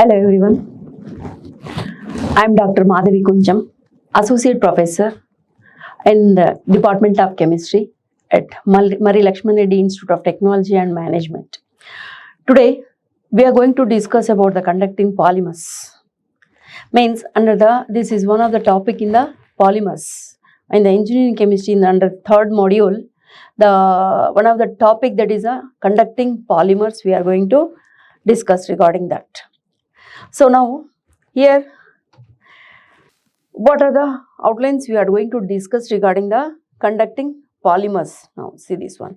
Hello everyone, I am Dr. Madhavi, Associate Professor in the Department of Chemistry at Marri Laxman Reddy Institute of Technology and Management. Today we are going to discuss about the conducting polymers. This is one of the topic in the polymers in the engineering chemistry under third module. One of the topic that is conducting polymers we are going to discuss regarding that. So now here what are the outlines we are going to discuss regarding the conducting polymers. Now see this one.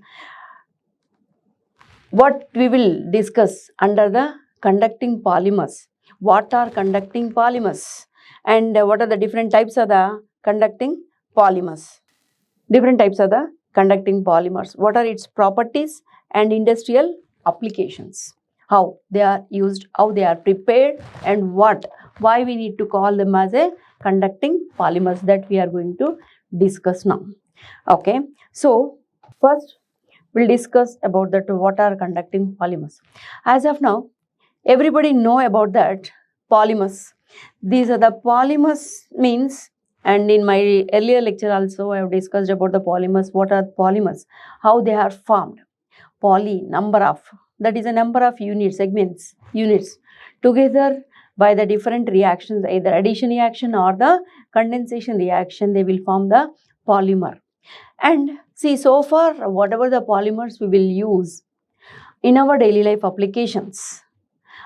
What we will discuss under the conducting polymers. What are conducting polymers and what are the different types of the conducting polymers. Different types of the conducting polymers. What are its properties and industrial applications. How they are used, how they are prepared and why we need to call them as a conducting polymers, that we are going to discuss now. Okay, so first we'll discuss about that what are conducting polymers. As of now, everybody know about that polymers. These are the polymers means, and in my earlier lecture also I have discussed about the polymers. What are polymers? How they are formed. Poly, number of, that is a number of units, segments, units together by the different reactions, either addition reaction or the condensation reaction, they will form the polymer. And see, so far whatever the polymers we will use in our daily life applications,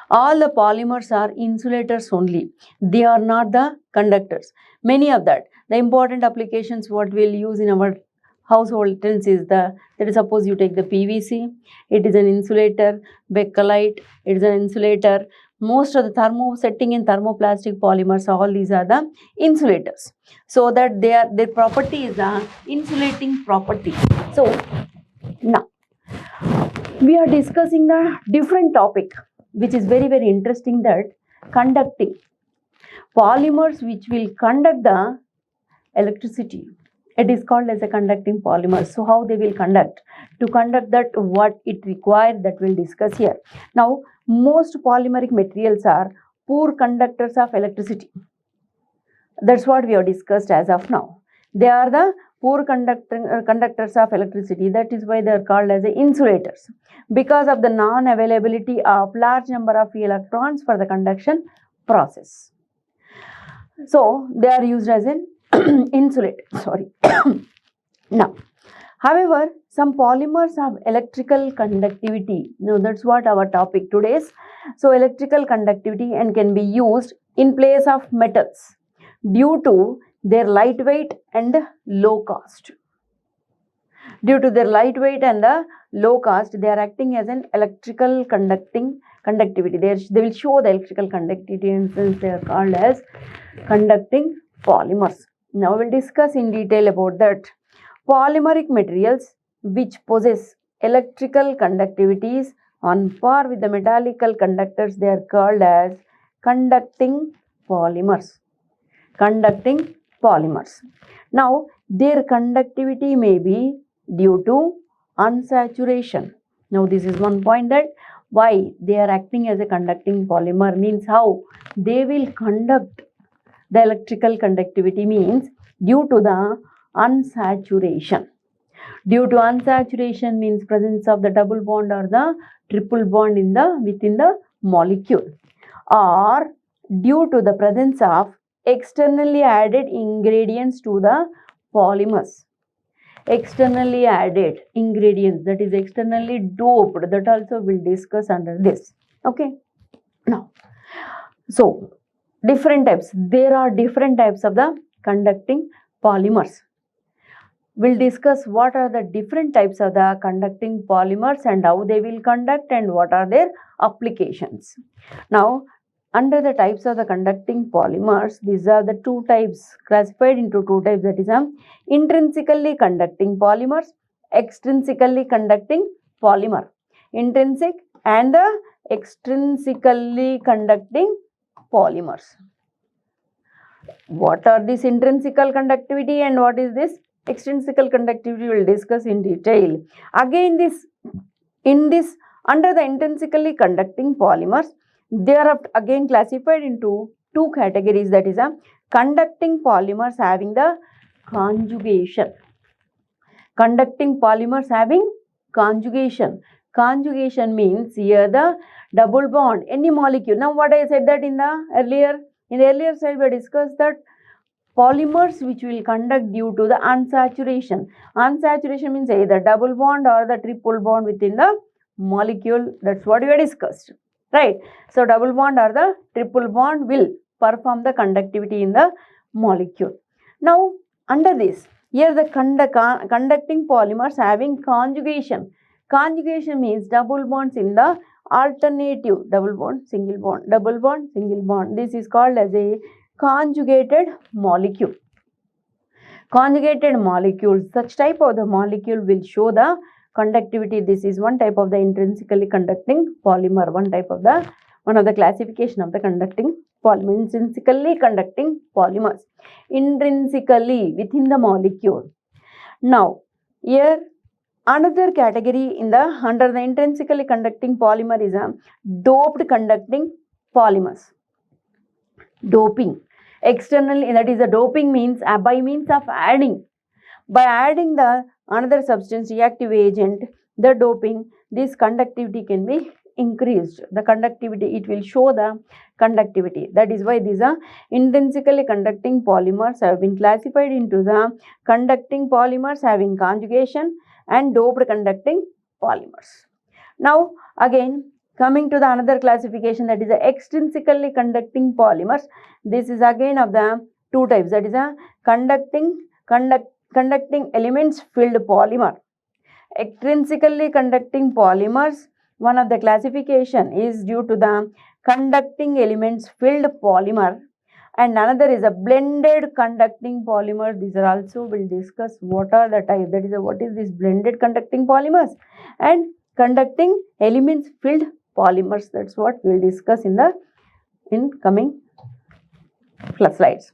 all the polymers are insulators only. They are not the conductors. Many of that, the important applications what we will use in our household utensils, that is, suppose you take the PVC, it is an insulator. Bakelite, it is an insulator. Most of the thermosetting and thermoplastic polymers, all these are the insulators. So that their property is a insulating property. So now we are discussing the different topic, which is very interesting, that conducting polymers which will conduct the electricity. It is called as a conducting polymer. So how they will conduct? To conduct that, what it requires, that we'll discuss here. Now, most polymeric materials are poor conductors of electricity. That's what we have discussed as of now. They are the poor conductors of electricity. That is why they are called as the insulators, because of the non-availability of large number of electrons for the conduction process. So they are used as an insulator. Sorry. Now, however, some polymers have electrical conductivity. Now that's what our topic today is. So electrical conductivity and can be used in place of metals due to their lightweight and low cost. Due to their lightweight and the low cost, they are acting as an electrical conductivity. They will show the electrical conductivity, and since they are called as conducting polymers. Now we'll discuss in detail about that. Polymeric materials which possess electrical conductivities on par with the metallical conductors, they are called as conducting polymers. Conducting polymers. Now their conductivity may be due to unsaturation. Now this is one point, that why they are acting as a conducting polymer means how they will conduct. The electrical conductivity means due to the unsaturation. Due to unsaturation means presence of the double bond or the triple bond within the molecule, or due to the presence of externally added ingredients to the polymers. Externally added ingredients, that is externally doped, that also we'll discuss under this. Okay. Now, so different types. There are different types of the conducting polymers. We'll discuss what are the different types of the conducting polymers and how they will conduct and what are their applications. Now, under the types of the conducting polymers, these are the two types, classified into two types, that is intrinsically conducting polymers, extrinsically conducting polymer. Intrinsic and the extrinsically conducting polymers. What are this intrinsical conductivity and what is this extrinsical conductivity? We will discuss in detail. Again, under the intrinsically conducting polymers, They are again classified into two categories, that is a conducting polymers having the conjugation. Conducting polymers having conjugation. Conjugation means here the double bond, any molecule. Now what I said that in the earlier slide we discussed that polymers which will conduct due to the unsaturation. Unsaturation means either double bond or the triple bond within the molecule. That's what we have discussed, right? So double bond or the triple bond will perform the conductivity in the molecule. Now under this, here the conducting polymers having conjugation. Conjugation means double bonds in the alternative, double bond, single bond, double bond, single bond. This is called as a conjugated molecule. Conjugated molecules, such type of the molecule will show the conductivity. This is one type of the intrinsically conducting polymer, one of the classification of the conducting polymer. Intrinsically conducting polymers, intrinsically within the molecule. Now here another category in the under the intrinsically conducting polymer is a doped conducting polymers. Doping externally, that is a doping means by means of adding the another substance, reactive agent, the doping, this conductivity can be increased. The conductivity, it will show the conductivity. That is why these are intrinsically conducting polymers have been classified into the conducting polymers having conjugation and doped conducting polymers. Now again coming to the another classification, that is the extrinsically conducting polymers. This is again of the two types, that is a conducting elements filled polymer. Extrinsically conducting polymers, one of the classification is due to the conducting elements filled polymer, and another is a blended conducting polymer. These are also will discuss what are the type, that is a, what is this blended conducting polymers and conducting elements filled polymers. That's what we will discuss in coming slides.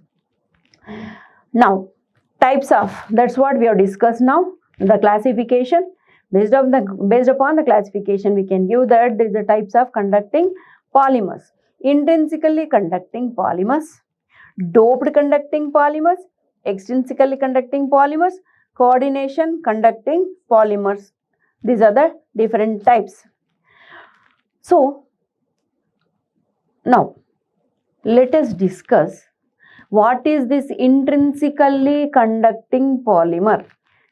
Now types of, that's what we have discussed now, the classification. Based upon the classification, we can give that there is the types of conducting polymers: intrinsically conducting polymers, doped conducting polymers, extrinsically conducting polymers, coordination conducting polymers. These are the different types. So now let us discuss what is this intrinsically conducting polymer.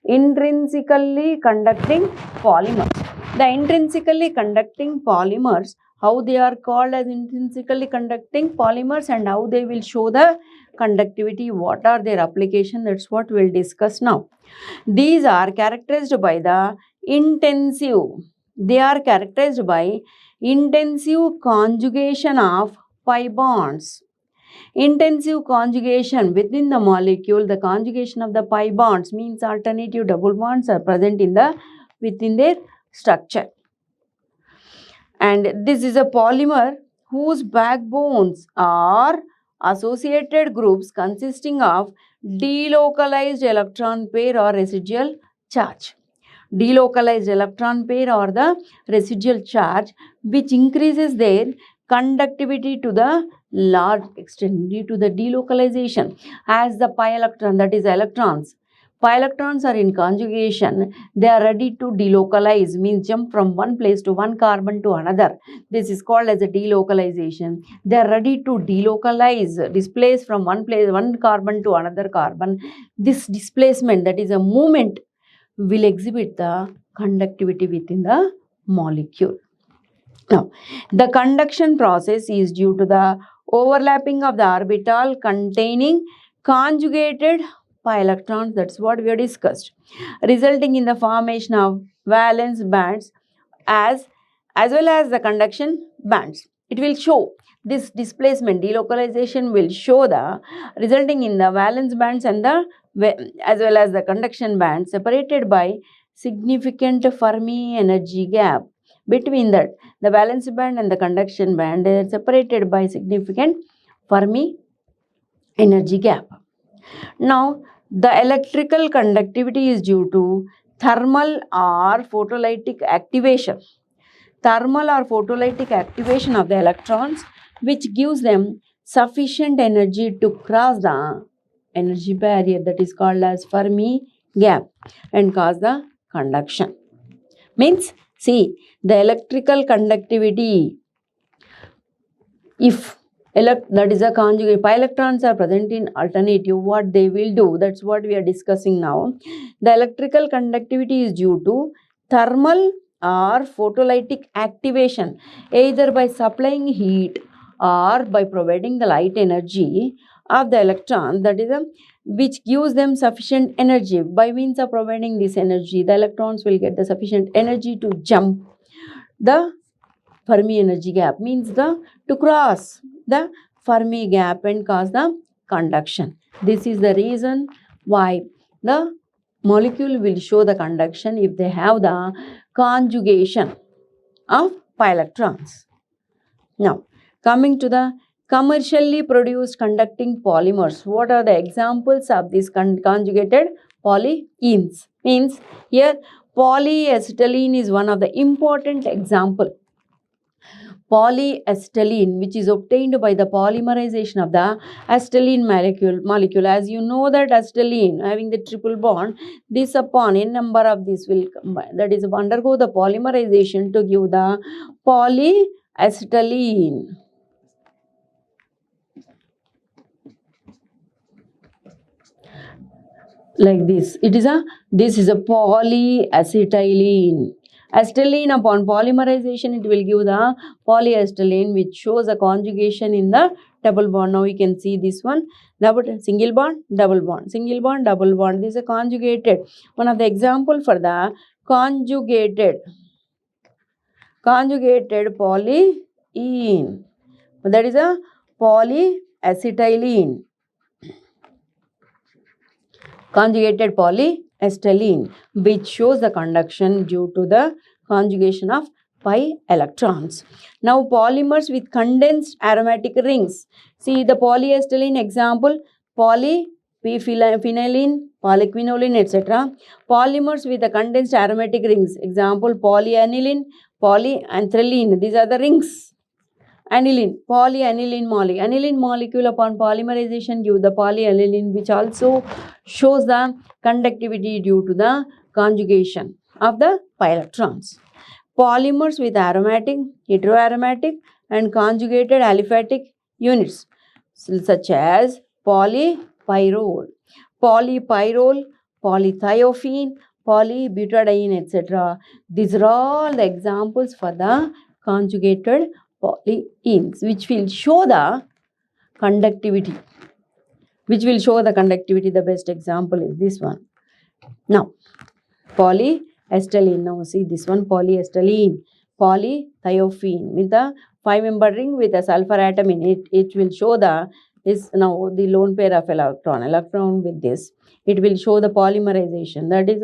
Intrinsically conducting polymers. The intrinsically conducting polymers, how they are called as intrinsically conducting polymers and how they will show the conductivity, what are their application, that's what we will discuss now. These are characterized by the intensive conjugation of pi bonds. Intensive conjugation within the molecule, the conjugation of the pi bonds means alternative double bonds are present within their structure. And this is a polymer whose backbones are associated groups consisting of delocalized electron pair or residual charge. Delocalized electron pair or the residual charge, which increases their conductivity to the large extent due to the delocalization. As the pi electron, that is electrons, pi electrons are in conjugation, they are ready to delocalize, means jump from one place to one carbon to another. This is called as a delocalization. They are ready to delocalize, displace from one carbon to another carbon. This displacement, that is a movement, will exhibit the conductivity within the molecule. Now, the conduction process is due to the overlapping of the orbital containing conjugated pi electrons, that's what we have discussed, resulting in the formation of valence bands as well as the conduction bands. It will show this displacement, delocalization will show the resulting in the valence bands and the as well as the conduction bands separated by significant Fermi energy gap. Between that, the valence band and the conduction band are separated by significant Fermi energy gap. Now, the electrical conductivity is due to thermal or photolytic activation. thermal or photolytic activation of the electrons, which gives them sufficient energy to cross the energy barrier, that is called as Fermi gap, and cause the conduction. Means, see, the electrical conductivity, if that is a conjugate, pi electrons are present in alternative, what they will do, that's what we are discussing now. The electrical conductivity is due to thermal or photolytic activation, either by supplying heat or by providing the light energy of the electron, that is which gives them sufficient energy. By means of providing this energy, the electrons will get the sufficient energy to jump the Fermi energy gap, means to cross the Fermi gap and cause the conduction. This is the reason why the molecule will show the conduction if they have the conjugation of pi electrons. Now, coming to the commercially produced conducting polymers, what are the examples of these conjugated polyenes? Means, here polyacetylene is one of the important example. Polyacetylene, which is obtained by the polymerization of the acetylene molecule. As you know that acetylene having the triple bond, this upon n number of this will combine, that is undergo the polymerization to give the polyacetylene. Like this, this is a polyacetylene. Acetylene upon polymerization, it will give the polyacetylene, which shows a conjugation in the double bond. Now we can see this one, single bond, double bond, single bond, double bond. This is a conjugated. One of the example for the conjugated polyene, that is a polyacetylene. Conjugated polyacetylene, which shows the conduction due to the conjugation of pi electrons. Now, polymers with condensed aromatic rings. See the polyacetylene example, polyphenylene, polyquinoline, etc. Polymers with the condensed aromatic rings. Example, polyaniline, polyanthrylene. These are the rings. Aniline, polyaniline molecule. Aniline molecule upon polymerization give the polyaniline, which also shows the conductivity due to the conjugation of the pi electrons. Polymers with aromatic, heteroaromatic and conjugated aliphatic units, such as polypyrrole, polythiophene, polybutadiene, etc. These are all the examples for the conjugated polyenes, which will show the conductivity. The best example is this one. Now, polyacetylene. Now see this one, polyacetylene, polythiophene with the 5-member ring with a sulfur atom in it. It will show the the lone pair of electron with this. It will show the polymerization. That is,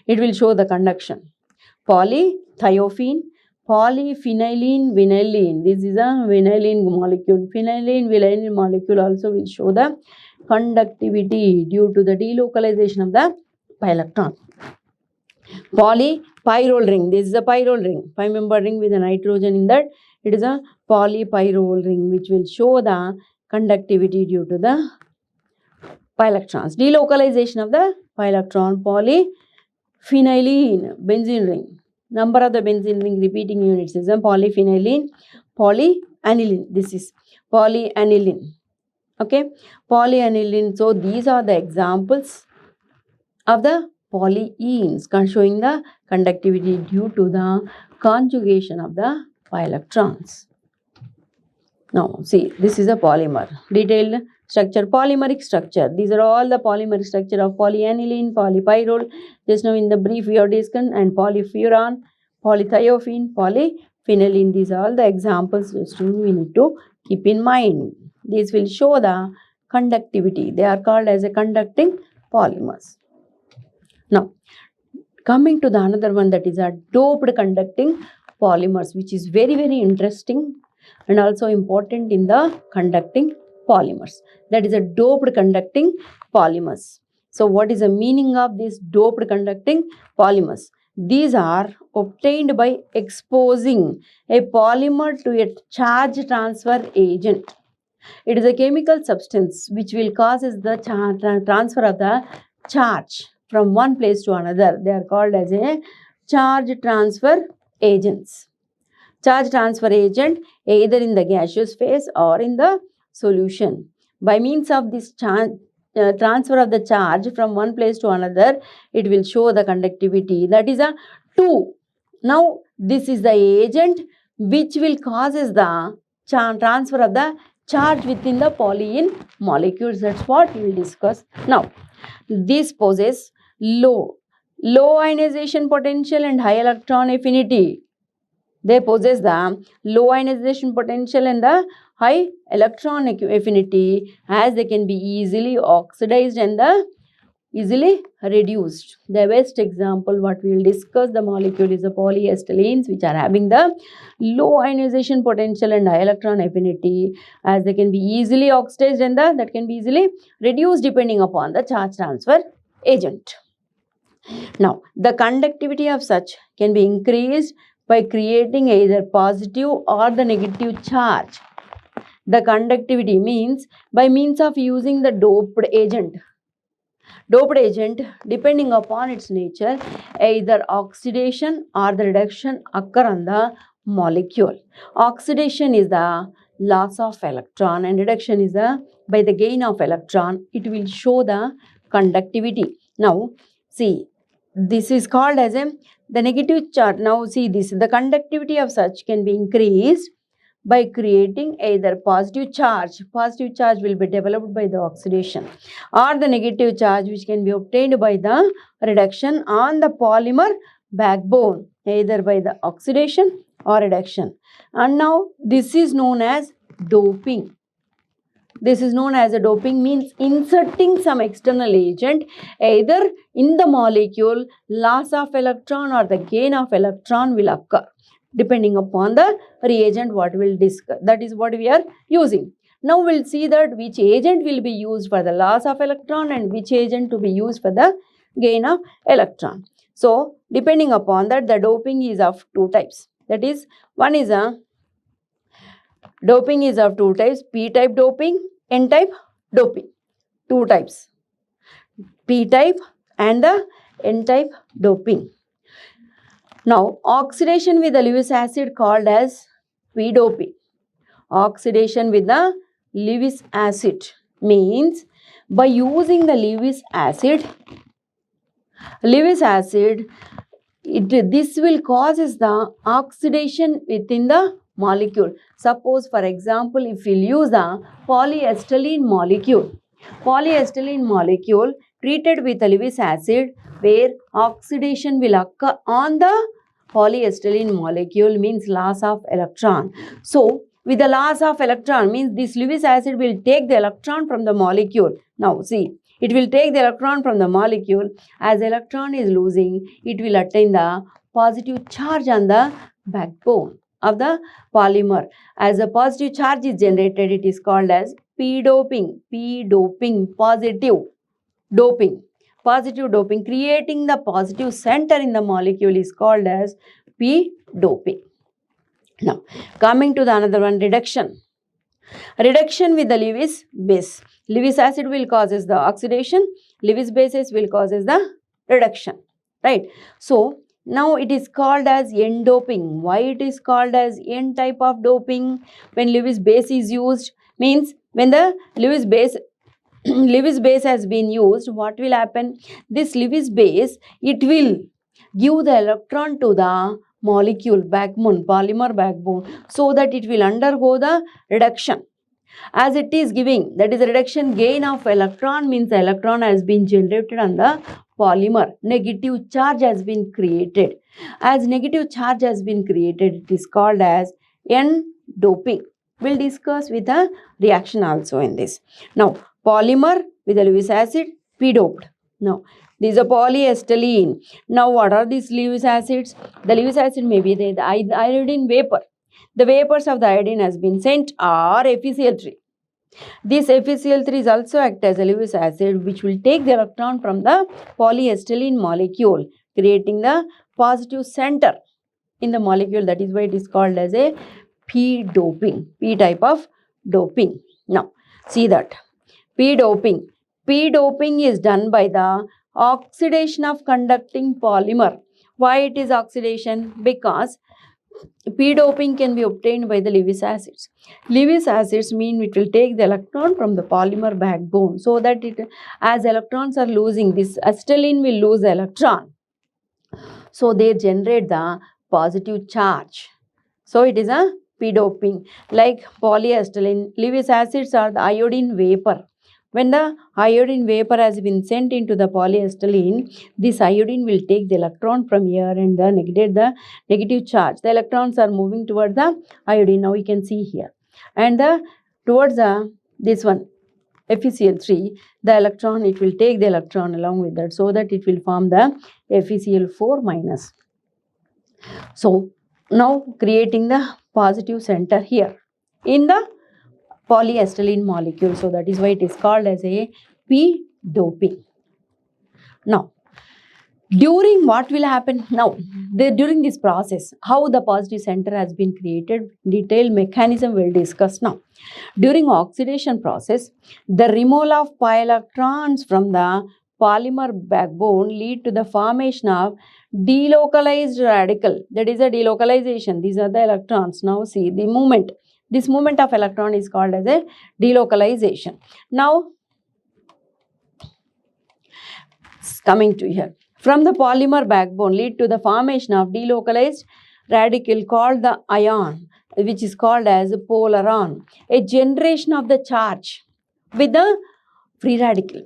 it will show the conduction. Polythiophene, polyphenylene, vinylene. This is a vinylene molecule. Vinylene molecule also will show the conductivity due to the delocalization of the pi electron. Polypyrrole ring. This is a pyrrole ring, 5-member ring with a nitrogen in that. It is a polypyrrole ring, which will show the conductivity due to the pi electrons. Delocalization of the pi electron. Polyphenylene, benzene ring. Number of the benzene ring repeating units is a polyphenylene, polyaniline. This is polyaniline. Okay, polyaniline. So these are the examples of the polyenes showing the conductivity due to the conjugation of the pi electrons. Now see, this is a polymer. Detailed structure, polymeric structure. These are all the polymeric structure of polyaniline, polypyrrole. Just now in the brief we have discussed, and polyfuran, polythiophene, polyphenylene. These are all the examples we need to keep in mind. These will show the conductivity. They are called as a conducting polymers. Now, coming to the another one, that is a doped conducting polymers, which is very, very interesting and also important in the conducting polymers. That is a doped conducting polymers. So what is the meaning of this doped conducting polymers? These are obtained by exposing a polymer to a charge transfer agent. It is a chemical substance which will causes the transfer of the charge from one place to another. They are called as a charge transfer agents. Charge transfer agent either in the gaseous phase or in the solution. By means of this transfer of the charge from one place to another, it will show the conductivity. That is a 2. Now, this is the agent which will causes the transfer of the charge within the polyene molecules. That's what we will discuss now. This possesses low ionization potential and high electron affinity. They possess the low ionization potential and the high electron affinity, as they can be easily oxidized and easily reduced. The best example what we will discuss the molecule is the polyestylenes, which are having the low ionization potential and high electron affinity, as they can be easily oxidized and that can be easily reduced depending upon the charge transfer agent. Now, the conductivity of such can be increased by creating either positive or the negative charge. The conductivity means by means of using the doped agent. Doped agent, depending upon its nature, either oxidation or the reduction occur on the molecule. Oxidation is the loss of electron and reduction is by the gain of electron. It will show the conductivity. Now, see, this is called as the negative charge. Now see this, the conductivity of such can be increased by creating either positive charge will be developed by the oxidation, or the negative charge which can be obtained by the reduction on the polymer backbone, either by the oxidation or reduction. And now this is known as doping. This is known as a doping, means inserting some external agent either in the molecule. Loss of electron or the gain of electron will occur depending upon the reagent what we'll discuss. That is what we are using. Now we'll see that which agent will be used for the loss of electron and which agent to be used for the gain of electron. So depending upon that, the doping is of 2 types. That is, one is a doping is of 2 types, p-type doping, n-type doping. 2 types, p-type and the n-type doping. Now, oxidation with the Lewis acid called as p-doping. Oxidation with the Lewis acid means by using the Lewis acid, this will causes the oxidation within the molecule. Suppose, for example, if we use the polyestylene molecule treated with a Lewis acid, where oxidation will occur on the polyestylene molecule, means loss of electron. So, with the loss of electron means this Lewis acid will take the electron from the molecule. Now, see, it will take the electron from the molecule. As electron is losing, it will attain the positive charge on the backbone of the polymer. As a positive charge is generated, it is called as p-doping. P-doping, positive doping, creating the positive center in the molecule is called as p-doping. Now, coming to the another one, reduction. Reduction with the Lewis base. Lewis acid will causes the oxidation. Lewis bases will causes the reduction. Right. So, now it is called as n-doping. Why it is called as n type of doping? When Lewis base is used, means when the Lewis base has been used, what will happen? This Lewis base, it will give the electron to the molecule backbone, polymer backbone, so that it will undergo the reduction. As it is giving, that is a reduction gain of electron, means the electron has been generated on the polymer. Negative charge has been created. As negative charge has been created, it is called as n-doping. We'll discuss with a reaction also in this. Now, polymer with the Lewis acid, p-doped. Now, these are polyestylene. Now, what are these Lewis acids? The Lewis acid may be the iodine vapor. The vapors of the iodine has been sent or FeCl3. This FeCl3 is also act as a Lewis acid, which will take the electron from the polyestylene molecule, creating the positive center in the molecule. That is why it is called as a P doping, P type of doping. Now, see that P doping. P doping is done by the oxidation of conducting polymer. Why it is oxidation? Because P doping can be obtained by the Lewis acids. Lewis acids mean it will take the electron from the polymer backbone, so that it, as electrons are losing, this acetylene will lose the electron. So they generate the positive charge. So it is a P doping. Like polyacetylene, Lewis acids are the iodine vapor. When the iodine vapor has been sent into the polyacetylene, this iodine will take the electron from here and negate the negative charge. The electrons are moving towards the iodine. Now we can see here. And towards this one, FeCl3, the electron, it will take the electron along with that, so that it will form the FeCl4 minus. So now creating the positive center here in the polyacetylene molecule. So that is why it is called as a P doping. Now, during what will happen now, during this process, how the positive center has been created, detailed mechanism we'll discuss now. During oxidation process, the removal of pi electrons from the polymer backbone lead to the formation of delocalized radical. That is a delocalization. These are the electrons. Now see the movement. This movement of electron is called as a delocalization. Now, coming to here. From the polymer backbone lead to the formation of delocalized radical called the ion, which is called as polar ion. A generation of the charge with the free radical.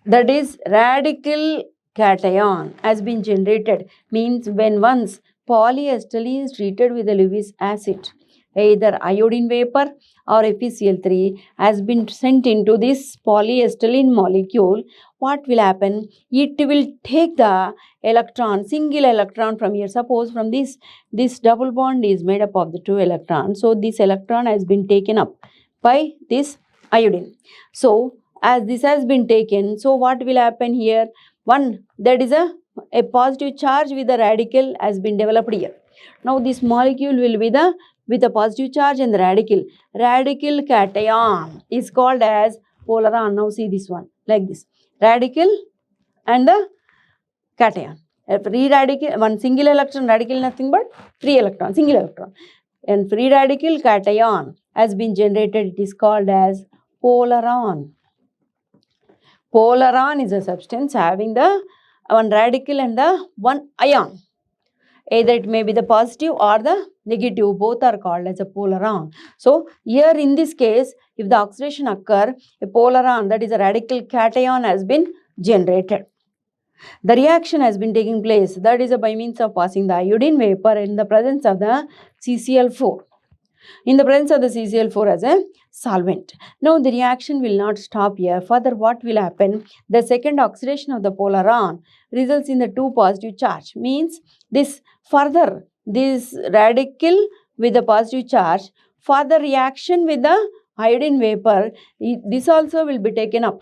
That is, radical cation has been generated. Means when once polyacetylene is treated with a Lewis acid, either iodine vapor or FeCl3 has been sent into this polyacetylene molecule, what will happen? It will take the electron, single electron from here. Suppose from this double bond is made up of the 2 electrons. So this electron has been taken up by this iodine. So as this has been taken, so what will happen here? One, that is a positive charge with a radical has been developed here. Now this molecule will be with a positive charge and the radical. Radical cation is called as polar ion. Now see this one, like this. Radical and the cation. A free radical, one single electron, radical nothing but free electron, single electron. And free radical cation has been generated. It is called as polar ion. Polar ion is a substance having the one radical and the one ion. Either it may be the positive or the negative, both are called as a polar ion. So here in this case, if the oxidation occur, a polar ion, that is a radical cation, has been generated. The reaction has been taking place, that is by means of passing the iodine vapor in the presence of the CCl4. In the presence of the CCl4 as a solvent. Now the reaction will not stop here. Further, what will happen? The second oxidation of the polar ion results in the 2 positive charge. Means this further, this radical with the positive charge, further reaction with the iodine vapor, this also will be taken up.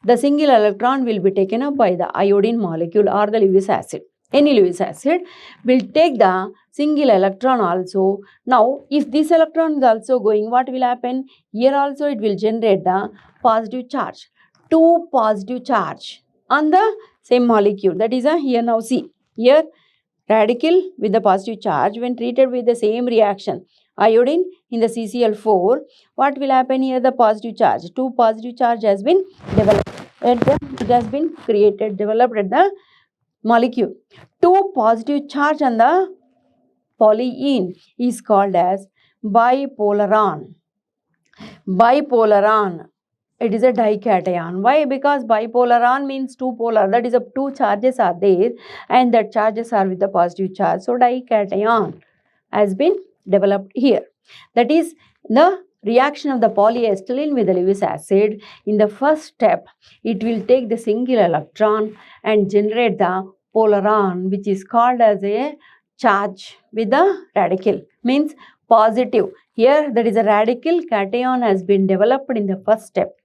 The single electron will be taken up by the iodine molecule or the Lewis acid. Any Lewis acid will take the single electron also. Now, if this electron is also going, what will happen? Here also it will generate the positive charge. 2 positive charge on the same molecule. That is here now see. Here radical with the positive charge when treated with the same reaction. Iodine in the CCl4. What will happen here? The positive charge. 2 positive charge has been developed. It has been created, developed at the molecule. 2 positive charge on the polyene is called as bipolar ion. Bipolar ion, it is a dication. Why? Because bipolar ion means 2 polar, that is 2 charges are there and the charges are with the positive charge. So dication has been developed here. That is the reaction of the polyacetylene with the Lewis acid. In the first step, it will take the single electron and generate the polar ion, which is called as a charge with the radical. Means positive. Here that is a radical cation has been developed in the first step.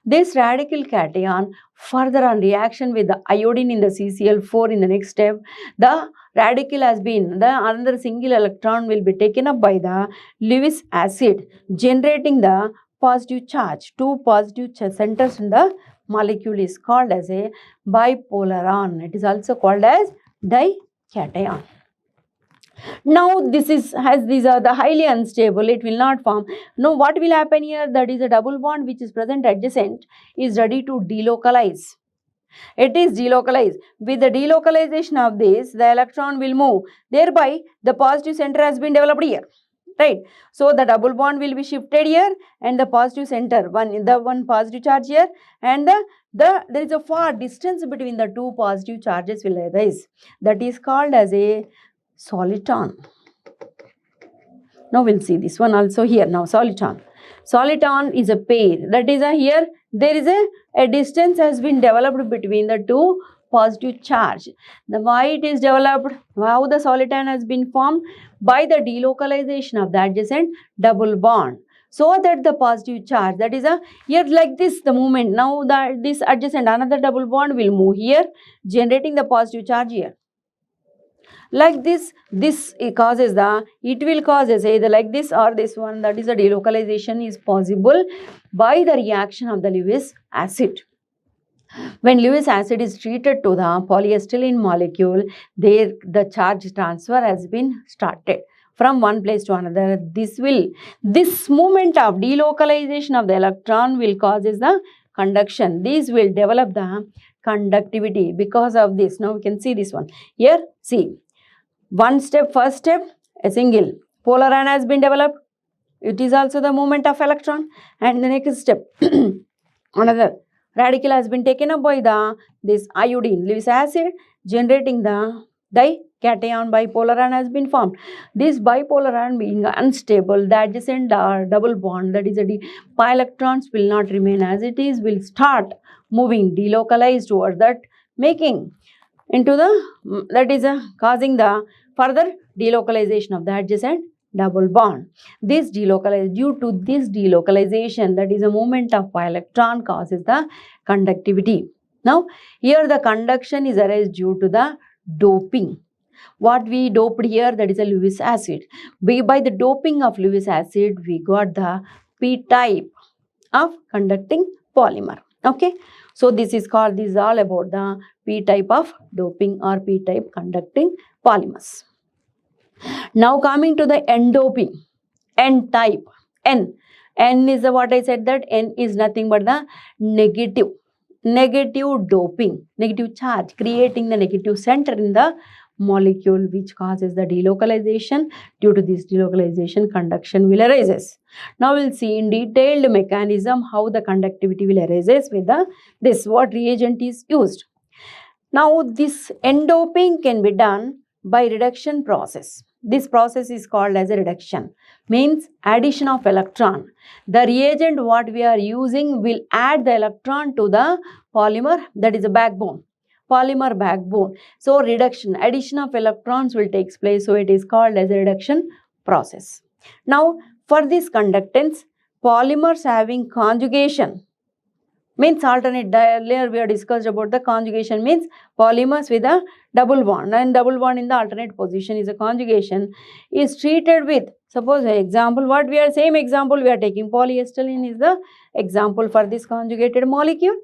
This radical cation further on reaction with the iodine in the CCl4 in the next step, the radical has been, the another single electron will be taken up by the Lewis acid, generating the positive charge. Two positive centers in the molecule is called as a bipolar ion. It is also called as dication. Now this is, as these are the highly unstable, it will not form. Now what will happen here? That is a double bond which is present adjacent is ready to delocalize. It is delocalized. With the delocalization of this, the electron will move. Thereby, the positive center has been developed here. Right. So the double bond will be shifted here, and the positive center, one positive charge here, and there is a far distance between the two positive charges will arise. That is called as a soliton. Now we'll see this one also here. Now soliton. Soliton is a pair. That is here there is a distance has been developed between the two positive charge. The why it is developed, how the soliton has been formed by the delocalization of the adjacent double bond. So that the positive charge, that is here like this the movement. Now that this adjacent another double bond will move here, generating the positive charge here. Like this causes it will cause as either like this or this one, that is the delocalization is possible by the reaction of the Lewis acid. When Lewis acid is treated to the polyacetylene molecule, there the charge transfer has been started from one place to another. This movement of delocalization of the electron will causes the conduction. These will develop the conductivity because of this. Now we can see this one. Here, see. First step, a single polar ion has been developed. It is also the movement of electron. And the next step, another radical has been taken up by this iodine, Lewis acid, generating the dication bipolar ion has been formed. This bipolar ion being unstable, the adjacent double bond, that is pi electrons will not remain as it is, will start moving delocalized towards that, making into the, that is causing the further delocalization of the adjacent double bond. Due to this delocalization, that is a movement of pi electron causes the conductivity. Now, here the conduction is arised due to the doping. What we doped here, that is a Lewis acid. By the doping of Lewis acid, we got the p-type of conducting polymer. Okay. So this is all about the p-type of doping or p-type conducting polymers. Now coming to the n-doping, n-type, N is what I said, that N is nothing but the negative doping, negative charge, creating the negative center in the molecule, which causes the delocalization. Due to this delocalization, conduction will arises. Now we'll see in detailed mechanism how the conductivity will arises with what reagent is used. Now this n-doping can be done by reduction process. This process is called as a reduction, means addition of electron. The reagent what we are using will add the electron to the polymer, that is a backbone, polymer backbone. So reduction, addition of electrons will take place. So it is called as a reduction process. Now for this conductance, polymers having conjugation, means alternate, earlier we have discussed about the conjugation, means polymers with a double bond, and double bond in the alternate position is a conjugation, is treated with, suppose example, what we are, same example we are taking, polyacetylene is the example for this conjugated molecule,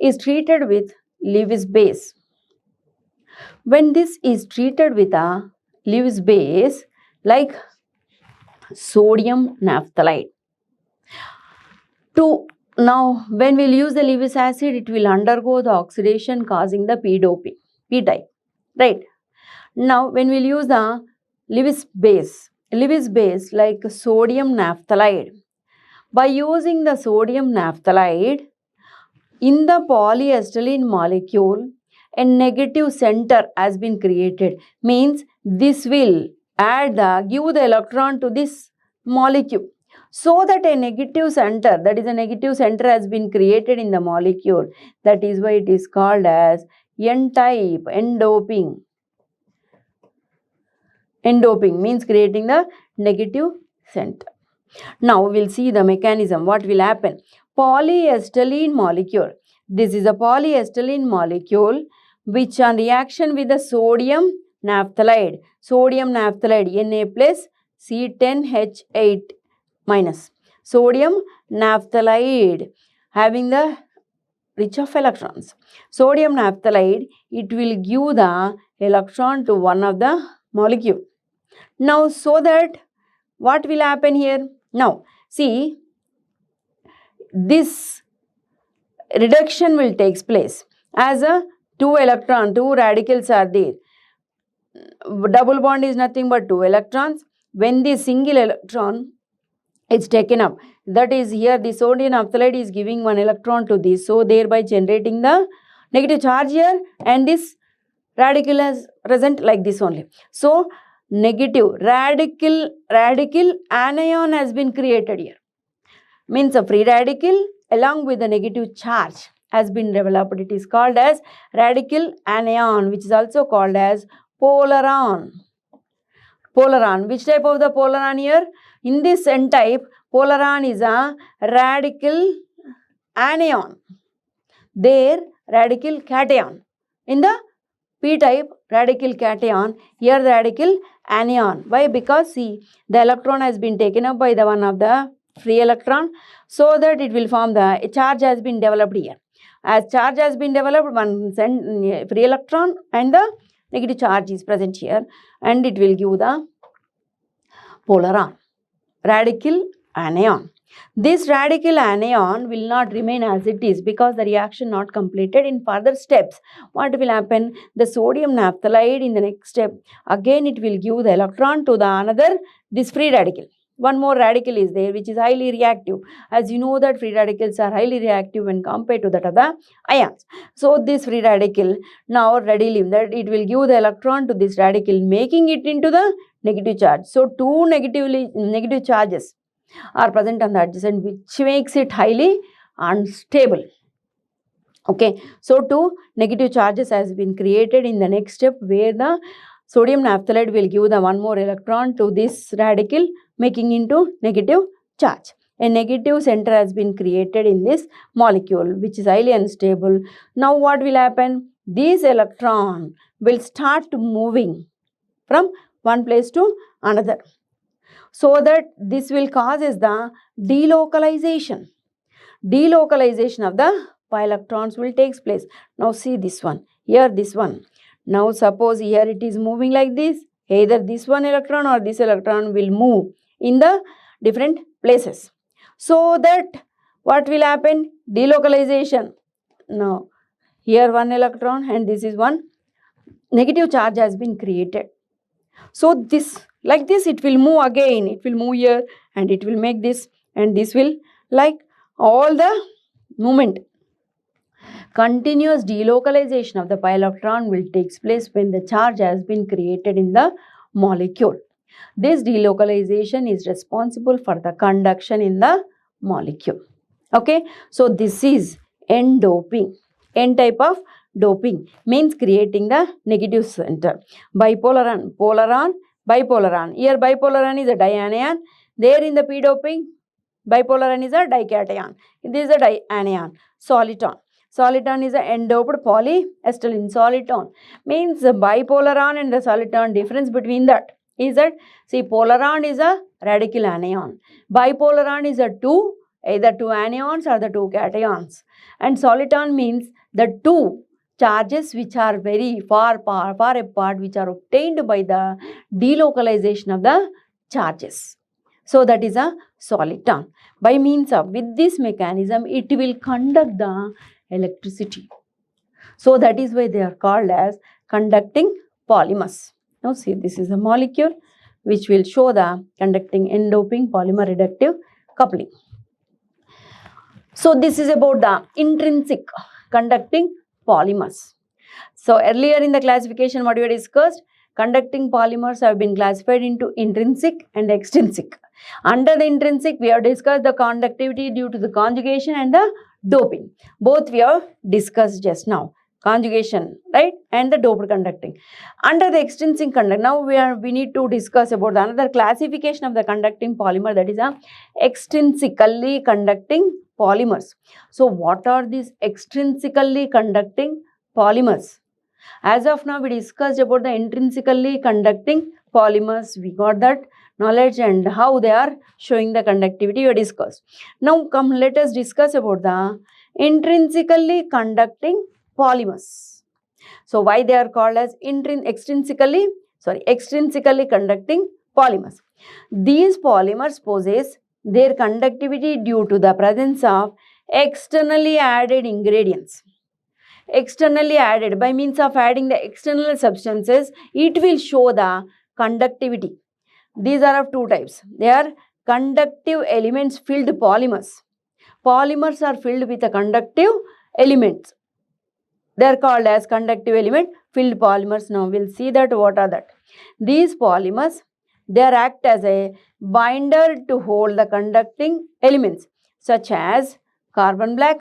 is treated with Lewis base. When this is treated with a Lewis base like sodium naphthalide, now when we'll use the Lewis acid, it will undergo the oxidation causing the p-doping, p-type, right? Now when we'll use the Lewis base like sodium naphthalide, by using the sodium naphthalide in the polyacetylene molecule, a negative center has been created, means this will give the electron to this molecule. So that a negative center, that is a negative center has been created in the molecule. That is why it is called as n-type, n-doping. N-doping means creating the negative center. Now we'll see the mechanism. What will happen? Polyacetylene molecule. This is a polyacetylene molecule which on reaction with the sodium naphthalide. Sodium naphthalide Na plus C10H8 minus. Sodium naphthalide having the rich of electrons. Sodium naphthalide, it will give the electron to one of the molecule. Now, so that what will happen here? Now, see, this reduction will take place as a two radicals are there. Double bond is nothing but two electrons. When the single electron is taken up, that is here the sodium naphthalide is giving one electron to this, so thereby generating the negative charge here, and this radical is present like this only. So negative radical anion has been created here. Means a free radical along with the negative charge has been developed. It is called as radical anion, which is also called as polaron. Polaron. Which type of the polaron here? In this N type, polaron is a radical anion. There, radical cation. In the P type, radical cation. Here, the radical anion. Why? Because see, the electron has been taken up by the one of the free electron, so that it will form the charge has been developed here. As charge has been developed, one free electron and the negative charge is present here, and it will give the polaron, radical anion. This radical anion will not remain as it is because the reaction not completed. In further steps, what will happen? The sodium naphthalide in the next step, again it will give the electron to the another, this free radical. One more radical is there which is highly reactive. As you know that free radicals are highly reactive when compared to that of the ions. So this free radical now readily that it will give the electron to this radical, making it into the negative charge. So two negative charges are present on the adjacent, which makes it highly unstable. Okay, so two negative charges has been created in the next step, where the sodium naphthalide will give the one more electron to this radical, making into negative charge. A negative center has been created in this molecule, which is highly unstable. Now what will happen? This electron will start moving from one place to another, so that this will causes the delocalization. Delocalization of the pi electrons will take place. Now see this one, here this one. Now suppose here it is moving like this, either this one electron or this electron will move in the different places. So that what will happen? Delocalization. Now here one electron and this is one negative charge has been created. So this, like this, it will move again, it will move here and it will make this, and this will like all the movement. Continuous delocalization of the pi electron will take place when the charge has been created in the molecule. This delocalization is responsible for the conduction in the molecule. Okay, so this is N doping. N type of doping means creating the negative center. Bipolaron, polaron, bipolaron. Here bipolaron is a dianion. There in the P doping, bipolaron is a dication. This is a dianion. Soliton. Soliton is a N-doped polyacetylene. Soliton means the bipolaron and the soliton. Difference between that is that, see, polaron is a radical anion. Bipolaron is a two, either two anions or the two cations. And soliton means the two charges which are very far apart, which are obtained by the delocalization of the charges. So that is a soliton. By means of, with this mechanism, it will conduct the electricity. So that is why they are called as conducting polymers. Now see, this is a molecule which will show the conducting N-doping polymer reductive coupling. So this is about the intrinsic conducting polymers. So earlier in the classification what we had discussed, conducting polymers have been classified into intrinsic and extrinsic. Under the intrinsic, we have discussed the conductivity due to the conjugation and the doping. Both we have discussed just now. conjugation, right? And the doped conducting. Under the extrinsic conduct, now we need to discuss about the another classification of the conducting polymer, that is a extrinsically conducting polymers. So what are these extrinsically conducting polymers? As of now, we discussed about the intrinsically conducting polymers. We got that knowledge and how they are showing the conductivity we discussed. Now come, let us discuss about the intrinsically conducting polymers. So why they are called as extrinsically conducting polymers. These polymers possess their conductivity due to the presence of externally added ingredients. Externally added, by means of adding the external substances, it will show the conductivity. These are of two types. They are conductive elements filled polymers. Polymers are filled with a conductive elements. They are called as conductive element filled polymers. Now we'll see that what are that. These polymers, they act as a binder to hold the conducting elements such as carbon black.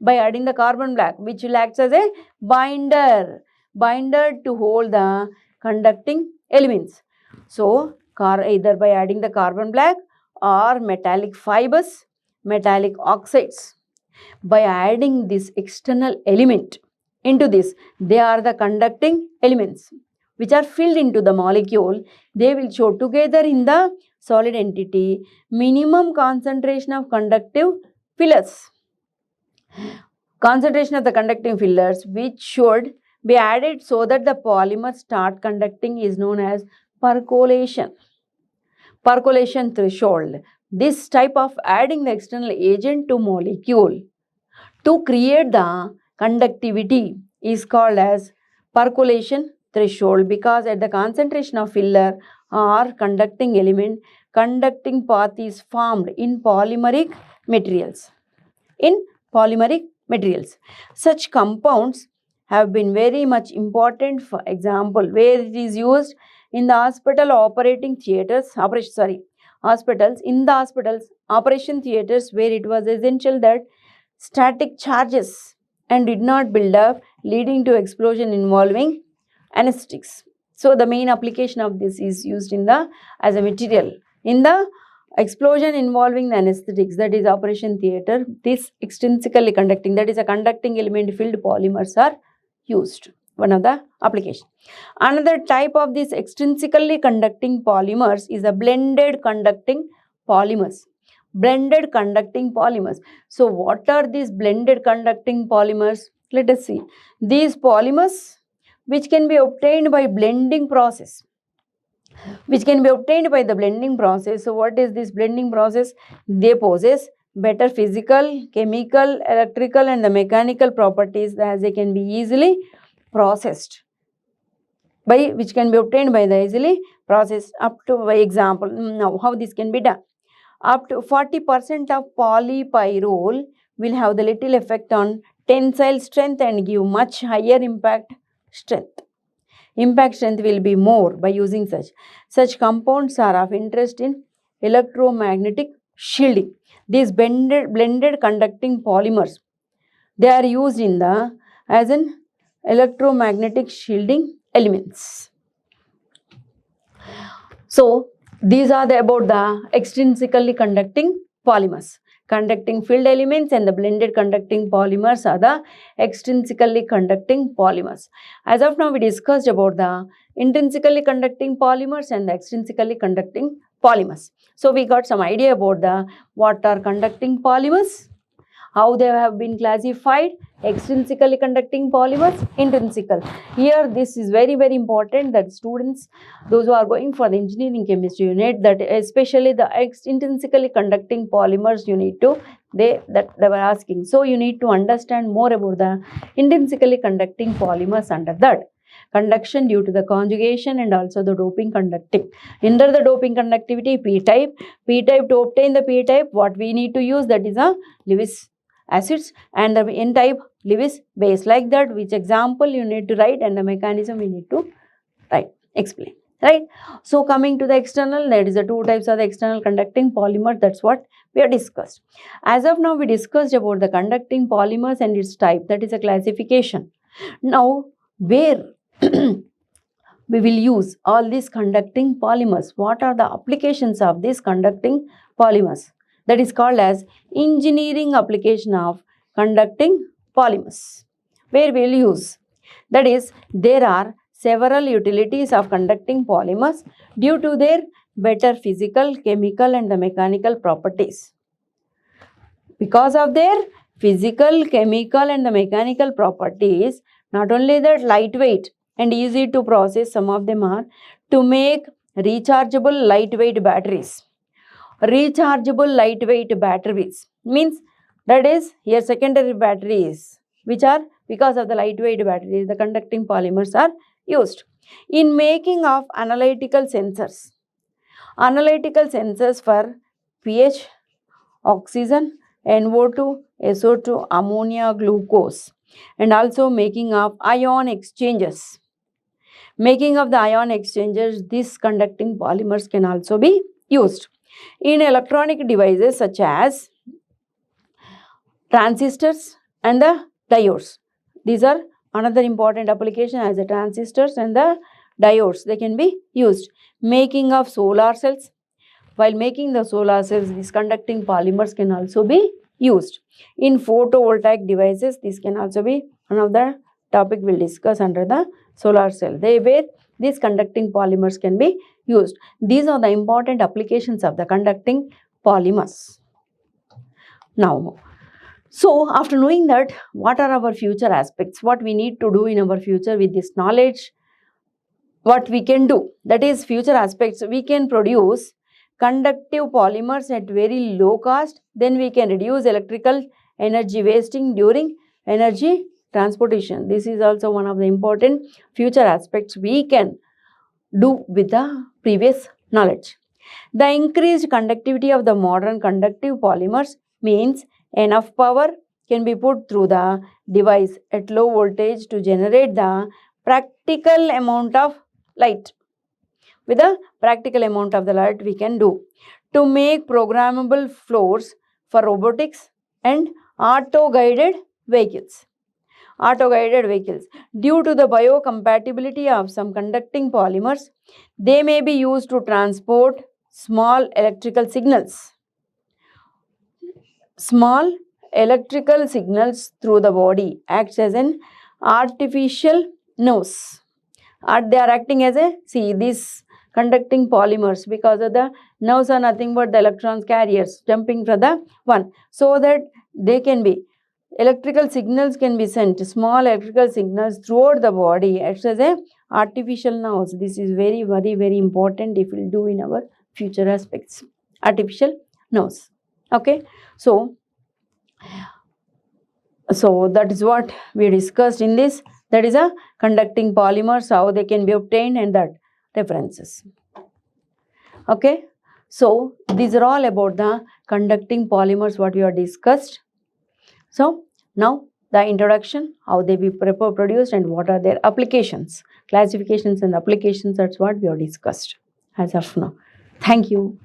By adding the carbon black, which will act as a binder to hold the conducting elements. So either by adding the carbon black or metallic fibers, metallic oxides. By adding this external element into this, they are the conducting elements which are filled into the molecule. They will show together in the solid entity minimum concentration of conductive fillers. Concentration of the conducting fillers which should be added so that the polymer start conducting is known as percolation. Percolation threshold. This type of adding the external agent to molecule to create the conductivity is called as percolation threshold, because at the concentration of filler or conducting element, conducting path is formed in polymeric materials. Such compounds have been very much important. For example, where it is used in the hospital operation theatres, operation theatres, where it was essential that static charges and did not build up, leading to explosion involving anesthetics. So the main application of this is used in the as a material in the explosion involving the anesthetics, that is operation theatre. This extrinsically conducting, that is a conducting element filled polymers are used. One of the application. Another type of this extrinsically conducting polymers is a blended conducting polymers. Blended conducting polymers. So what are these blended conducting polymers? Let us see. These polymers which can be obtained by blending process. So what is this blending process? They possess better physical, chemical, electrical and the mechanical properties, as they can be easily processed. Which can be obtained by the easily process up to, by example, now how this can be done. Up to 40% of polypyrrole will have the little effect on tensile strength and give much higher impact strength. Impact strength will be more by using such. Such compounds are of interest in electromagnetic shielding. These blended conducting polymers, they are used in the as an electromagnetic shielding elements. So these are about the extrinsically conducting polymers. Conducting filled elements and the blended conducting polymers are the extrinsically conducting polymers. As of now, we discussed about the intrinsically conducting polymers and the extrinsically conducting polymers. So we got some idea about what are conducting polymers, how they have been classified, extrinsically conducting polymers, intrinsical. Here this is very important that students, those who are going for the engineering chemistry unit, that especially the intrinsically conducting polymers you need to, they were asking. So you need to understand more about the intrinsically conducting polymers under that. Conduction due to the conjugation and also the doping conducting. Under the doping conductivity, p-type. P-type, to obtain the p-type, what we need to use, that is a Lewis acids, and the n-type Lewis base. Like that, which example you need to write and the mechanism we need to write, explain, right? So coming to the external, there is the two types of the external conducting polymer. That's what we have discussed. As of now, we discussed about the conducting polymers and its type, that is a classification. Now, where we will use all these conducting polymers? What are the applications of these conducting polymers? That is called as engineering application of conducting polymers. Where we will use? That is, there are several utilities of conducting polymers due to their better physical, chemical and the mechanical properties. Because of their physical, chemical and the mechanical properties, not only that lightweight and easy to process, some of them are to make rechargeable lightweight batteries. Rechargeable lightweight batteries means, that is, here secondary batteries which are because of the lightweight batteries, the conducting polymers are used in making of analytical sensors. Analytical sensors for pH, oxygen, NO2, SO2, ammonia, glucose, and also making of ion exchanges. Making of the ion exchanges, these conducting polymers can also be used in electronic devices such as transistors and the diodes. These are another important application as the transistors and the diodes. They can be used. Making of solar cells. While making the solar cells, these conducting polymers can also be used. In photovoltaic devices, this can also be one of the topic we'll discuss under the solar cell. Where these conducting polymers can be used. These are the important applications of the conducting polymers. Now, so after knowing that, what are our future aspects? What we need to do in our future with this knowledge? What we can do? That is future aspects. We can produce conductive polymers at very low cost. Then we can reduce electrical energy wasting during energy transportation. This is also one of the important future aspects we can do with the previous knowledge. The increased conductivity of the modern conductive polymers means enough power can be put through the device at low voltage to generate the practical amount of light. With a practical amount of the light we can do to make programmable floors for robotics and auto-guided vehicles. Auto-guided vehicles. Due to the biocompatibility of some conducting polymers, they may be used to transport small electrical signals. Small electrical signals through the body acts as an artificial nerves. They are acting as a, see, these conducting polymers, because of the nerves are nothing but the electrons carriers jumping from the one, so that they can be electrical signals can be sent, small electrical signals throughout the body acts as a artificial nerves. This is very, very, very important if we will do in our future aspects. Artificial nerves. Okay, so that is what we discussed in this. That is a conducting polymers, how they can be obtained, and that references. Okay, so these are all about the conducting polymers what we have discussed. So now the introduction, how they be produced and what are their applications, classifications and applications, that's what we have discussed as of now. Thank you.